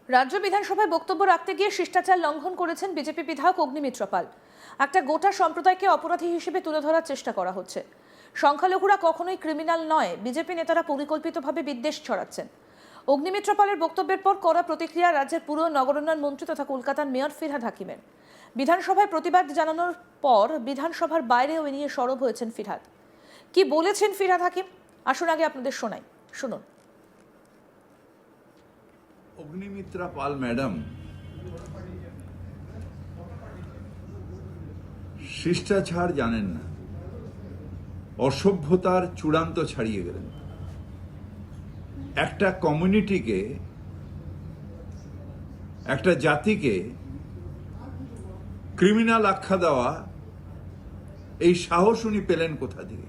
রাজ্য বিধানসভায় বক্তব্য রাখতে গিয়ে শিষ্টাচার লঙ্ঘন করেছেন বিজেপি বিধায়ক অগ্নিমিত্র পাল। একটা গোটা সম্প্রদায়কে অপরাধী হিসেবে তুলে ধরার চেষ্টা করা হচ্ছে। সংখ্যালঘুরা কখনোই ক্রিমিনাল নয়, বিজেপি নেতারা পরিকল্পিতভাবে বিদ্বেষ ছড়াচ্ছেন। অগ্নিমিত্র পালের বক্তব্যের পর কড়া প্রতিক্রিয়া রাজ্যের পুর নগরোন্নয়ন মন্ত্রী তথা কলকাতার মেয়র ফিরহাদ হাকিমের। বিধানসভায় প্রতিবাদ জানানোর পর বিধানসভার বাইরেও এ নিয়ে সরব হয়েছেন ফিরহাদ। কি বলেছেন ফিরহাদ হাকিম আসুন আগে আপনাদের শোনাই, শুনুন। অগ্নিমিত্রা পাল ম্যাডাম শিষ্টাচার জানেন না, অসভ্যতার চূড়ান্ত ছাড়িয়ে গেলেন। একটা কমিউনিটিকে, একটা জাতিকে ক্রিমিনাল আখ্যা দেওয়া, এই সাহস উনি পেলেন কোথা থেকে?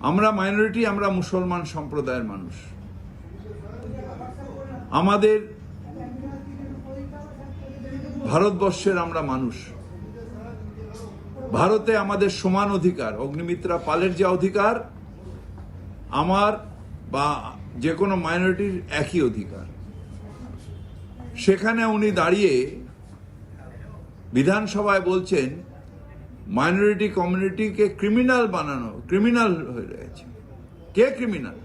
আমরা মাইনরিটি, আমরা মুসলমান সম্প্রদায়ের মানুষ। আমাদের ভারতবর্ষের আমরা মানুষ, ভারতে আমাদের সমান অধিকার। অগ্নিমিত্রা পালের যে অধিকার, আমার বা যে কোনো মাইনরিটির একই অধিকার। সেখানে উনি দাঁড়িয়ে বিধানসভায় বলছেন মাইনরিটি কমিউনিটিকে ক্রিমিনাল বানানো, ক্রিমিনাল হয়ে গেছে। কে criminal?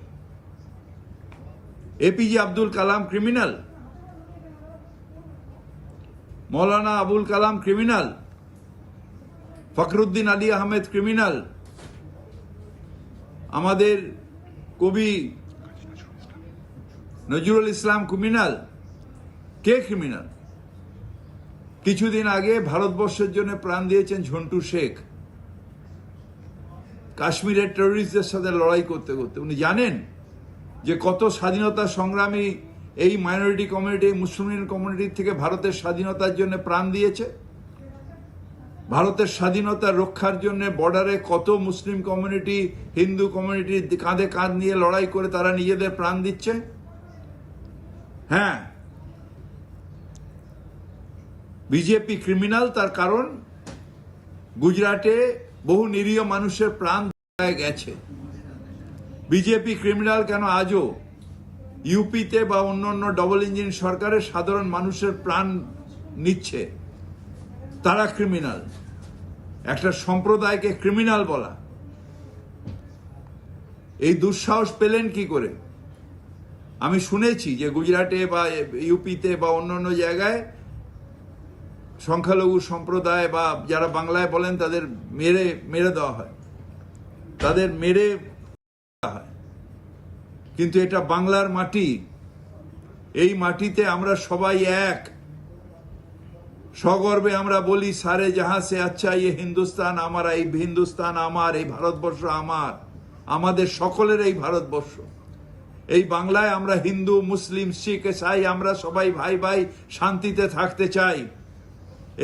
APJ Abdul Kalam criminal? Maulana Abul Kalam criminal? Fakhruddin Ali Ahmed criminal? আমাদের কবি নজরুল ইসলাম ক্রিমিনাল? কে ক্রিমিনাল? কিছুদিন আগে ভারতবর্ষের জন্য প্রাণ দিয়েছেন ঝন্টু শেখ, কাশ্মীরের টেররিস্টদের সাথে লড়াই করতে করতে। উনি জানেন যে কত স্বাধীনতা সংগ্রামী এই মাইনরিটি কমিউনিটি, মুসলিম কমিউনিটির থেকে ভারতের স্বাধীনতার জন্য প্রাণ দিয়েছে। ভারতের স্বাধীনতা রক্ষার জন্য বর্ডারে কত মুসলিম কমিউনিটি, হিন্দু কমিউনিটি কাঁধে কাঁধ নিয়ে লড়াই করে তারা নিজেদের প্রাণ দিচ্ছে। হ্যাঁ, বিজেপি ক্রিমিনাল, তার কারণ গুজরাটে বহু নিরীহ মানুষের প্রাণ গেছে। বিজেপি ক্রিমিনাল কেন আজও ইউপিতে বা অন্যান্য ডবল ইঞ্জিন সরকারের সাধারণ মানুষের প্রাণ নিচ্ছে? তারা ক্রিমিনাল। একটা সম্প্রদায়কে ক্রিমিনাল বলা, এই দুঃসাহস পেলেন কি করে? আমি শুনেছি যে গুজরাটে বা ইউপিতে বা অন্যান্য জায়গায় সংখ্যালঘু সম্প্রদায় বা যারা বাংলায় বলেন তাদের মেরে দেওয়া হয়, তাদের মেরে দেওয়া হয়। কিন্তু এটা বাংলার মাটি। এই মাটিতে আমরা সবাই এক। সগর্বে আমরা বলি সারে জাহাঁ সে আচ্ছা ইয়ে হিন্দুস্তান আমার, এই হিন্দুস্তান আমার, এই ভারতবর্ষ আমার, আমাদের সকলের এই ভারতবর্ষ। এই বাংলায় আমরা হিন্দু, মুসলিম, শিখ, ইসাই আমরা সবাই ভাই ভাই শান্তিতে থাকতে চাই।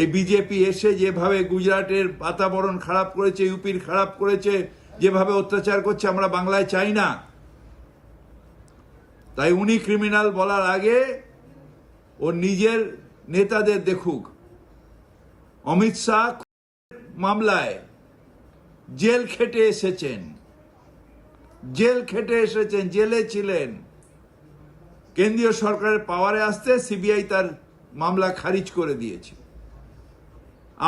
এই বিজেপি এসে যেভাবে গুজরাটের বাতাবরণ খারাপ করেছে, ইউপির খারাপ করেছে, যেভাবে অত্যাচার করছে, আমরা বাংলায় চাই না। তাই উনি ক্রিমিনাল বলার আগে ও নিজের নেতাদের দেখুক। অমিত শাহ মামলায় জেল খেটে এসেছেন, জেলে ছিলেন। কেন্দ্রীয় সরকারের পাওয়ারে আসতে সিবিআই তার মামলা খারিজ করে দিয়েছে।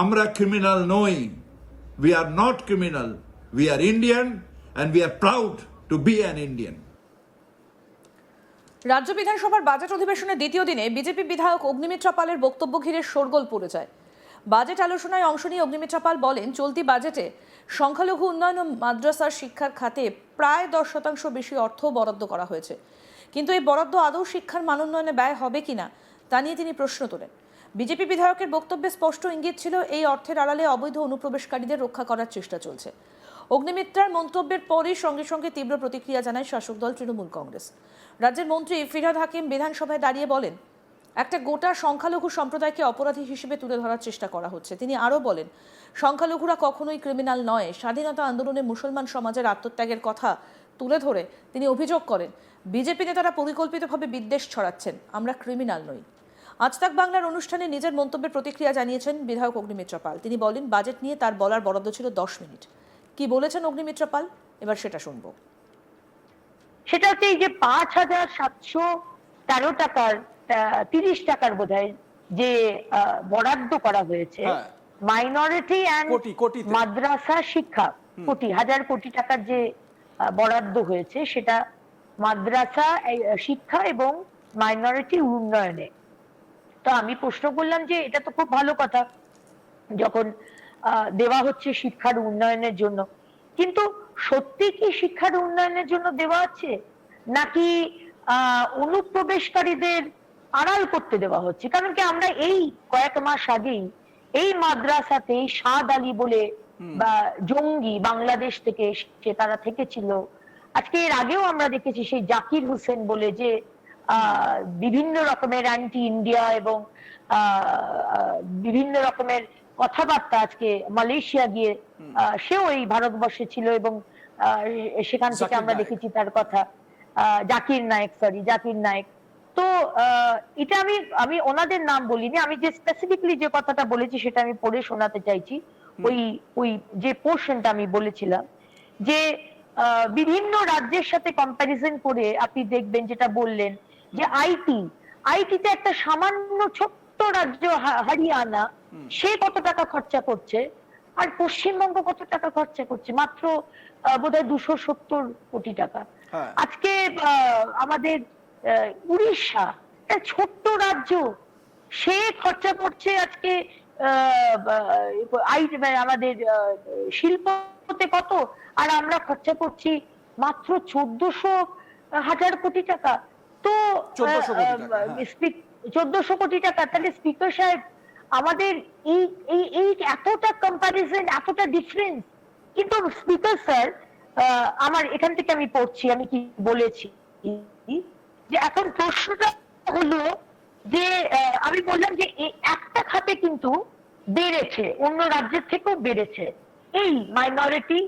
আমরা ক্রিমিনাল নই, we are not criminal, we are Indian and we are proud to be an Indian. রাজ্য বিধানসভার বাজেট অধিবেশনের দ্বিতীয় দিনে বিজেপি বিধায়ক অগ্নিমিত্র পালের বক্তব্য ঘিরে শোরগোল পড়ে যায়। বাজেট আলোচনায় অংশ নিয়ে অগ্নিমিত্র পাল বলেন, চলতি বাজেটে সংখ্যালঘু উন্নয়ন ও মাদ্রাসার শিক্ষার খাতে প্রায় 10% বেশি অর্থ বরাদ্দ করা হয়েছে, কিন্তু এই বরাদ্দ আদৌ শিক্ষার মান উন্নয়নে ব্যয় হবে কিনা তা নিয়ে তিনি প্রশ্ন তোলেন। বিজেপি বিধায়কের বক্তব্যে স্পষ্ট ইঙ্গিত ছিল এই অর্থের আড়ালে অবৈধ অনুপ্রবেশকারীদের রক্ষা করার চেষ্টা চলছে। অগ্নিমিত্রার মন্তব্যের পরই সঙ্গে সঙ্গে তীব্র প্রতিক্রিয়া জানায় শাসক দল তৃণমূল কংগ্রেস। রাজ্যের মন্ত্রী ফিরহাদ হাকিম বিধানসভায় দাঁড়িয়ে বলেন, একটা গোটা সংখ্যালঘু সম্প্রদায়কে অপরাধী হিসেবে তুলে ধরার চেষ্টা করা হচ্ছে। তিনি আরও বলেন, সংখ্যালঘুরা কখনোই ক্রিমিনাল নয়। স্বাধীনতা আন্দোলনে মুসলমান সমাজের আত্মত্যাগের কথা তুলে ধরে তিনি অভিযোগ করেন, বিজেপি নেতারা পরিকল্পিতভাবে বিদ্বেষ ছড়াচ্ছেন। আমরা ক্রিমিনাল নই। আজ তাক বাংলার অনুষ্ঠানে নিজের মন্তব্যের প্রতিক্রিয়া জানিয়েছেন বিধায়ক অগ্নিমিত্র পাল। তিনি বলেন, বাজেট নিয়ে তার বলার বরাদ্দ ছিল 10 মিনিট। কি বলেছেন অগ্নিমিত্র পাল, এবার সেটা শুনবো। সেটা হচ্ছে এই যে 5,700 13 টাকার 30 টাকার বোধহয় যে বরাদ্দ করা হয়েছে হ্যাঁ। মাইনরিটি অ্যান্ড কোটিতে। মাদ্রাসা শিক্ষা, হাজার কোটি টাকার যে বরাদ্দ হয়েছে সেটা মাদ্রাসা শিক্ষা এবং মাইনরিটি উন্নয়নে। তো আমি প্রশ্ন করলাম যে এটা তো খুব ভালো কথা যখন দেওয়া হচ্ছে শিক্ষার উন্নয়নের জন্য, কিন্তু সত্যি কি শিক্ষার উন্নয়নের জন্য দেওয়া আছে নাকি অনুপ্রবেশকারীদের আড়াল করতে দেওয়া হচ্ছে? কারণ কি আমরা এই কয়েক মাস আগেই এই মাদ্রাসাতে সাদ আলী বলে বা জঙ্গি বাংলাদেশ থেকে এসে তারা থেকেছিল, আজকে এর আগেও আমরা দেখেছি সেই জাকির হোসেন বলে যে বিভিন্ন রকমের অ্যান্টি ইন্ডিয়া এবং বিভিন্ন রকমের কথাবার্তা, আজকে মালয়েশিয়া গিয়ে সেও এই ভারতবর্ষে ছিল এবং সেখান থেকে আমরা দেখেছি তার কথা। জাকির নায়েক। তো এটা আমি ওনাদের নাম বলিনি, আমি যে স্পেসিফিকলি যে কথাটা বলেছি সেটা আমি পড়ে শোনাতে চাইছি। ওই যে পোর্শনটা আমি বলেছিলাম যে বিভিন্ন রাজ্যের সাথে কম্প্যারিজন করে আপনি দেখবেন যেটা বললেন যে আইটিতে একটা সামান্য ছোট্ট রাজ্য হরিয়ানা সে কত টাকা খরচা করছে আর পশ্চিমবঙ্গ কত টাকা খরচা করছে, মাত্র বোধহয় 270 কোটি টাকা। আজকে আমাদের উড়িষ্যা একটা ছোট্ট রাজ্য, সে খরচা করছে আজকে আমাদের শিল্পতে কত, আর আমরা খরচা করছি মাত্র 1400 কোটি টাকা। তো 1400 কোটি টাকা, তাহলে স্পিকার সাহেব আমাদের এই এতটা কম্পারিজন, এতটা ডিফারেন্স। কিন্তু স্পিকার স্যার আমার এখান থেকে আমি পড়ছি, আমি কি বলেছি যে এখন প্রশ্নটা হলো যে আমি বললাম যে একটা খাতে কিন্তু বেড়েছে, অন্য রাজ্যের থেকেও বেড়েছে, এই মাইনরিটি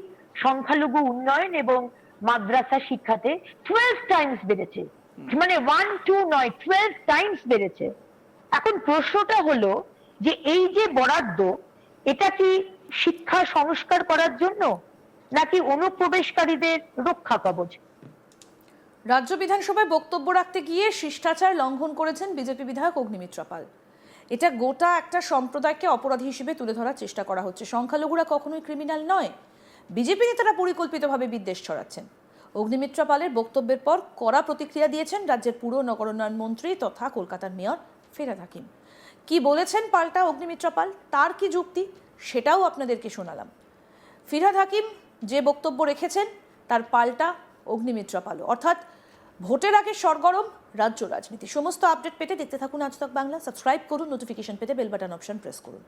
সংখ্যালঘু উন্নয়ন এবং মাদ্রাসা শিক্ষাতে 12 টাইমস বেড়েছে, মানে 1-2 নয়, 12 টাইমস বেড়েছে। এখন প্রশ্নটা হলো যে এই যে বরাদ্দ, এটা কি শিক্ষা সংস্কার করার জন্য নাকি অনুপ্রবেশকারীদের রক্ষা কবচ? রাজ্য বিধানসভায় বক্তব্য রাখতে গিয়ে শিষ্টাচার লঙ্ঘন করেছেন বিজেপি বিধায়ক অগ্নিমিত্রা পাল। এটা গোটা একটা সম্প্রদায়কে অপরাধী হিসেবে তুলে ধরার চেষ্টা করা হচ্ছে। সংখ্যালঘুরা কখনোই ক্রিমিনাল নয়, বিজেপি নেতারা পরিকল্পিতভাবে বিদ্বেষ ছড়াচ্ছেন। অগ্নিমিত্রা পালের বক্তব্যের পর কড়া প্রতিক্রিয়া দিয়েছেন রাজ্যের পুর নগরোন্নয়ন মন্ত্রী তথা কলকাতার মেয়র ফিরহাদ হাকিম। কি বলেছেন পাল্টা অগ্নিমিত্রা পাল, তার কি যুক্তি, সেটাও আপনাদেরকে শোনালাম। ফিরহাদ হাকিম যে বক্তব্য রেখেছেন তার পাল্টা অগ্নিমিত্রা পাল, অর্থাৎ ভোটের আগে সরগরম রাজ্য রাজনীতি। সমস্ত আপডেট পেতে দেখতে থাকুন আজ তক বাংলা। সাবস্ক্রাইব করুন, নোটিফিকেশন পেতে বেল বাটন অপশন প্রেস করুন।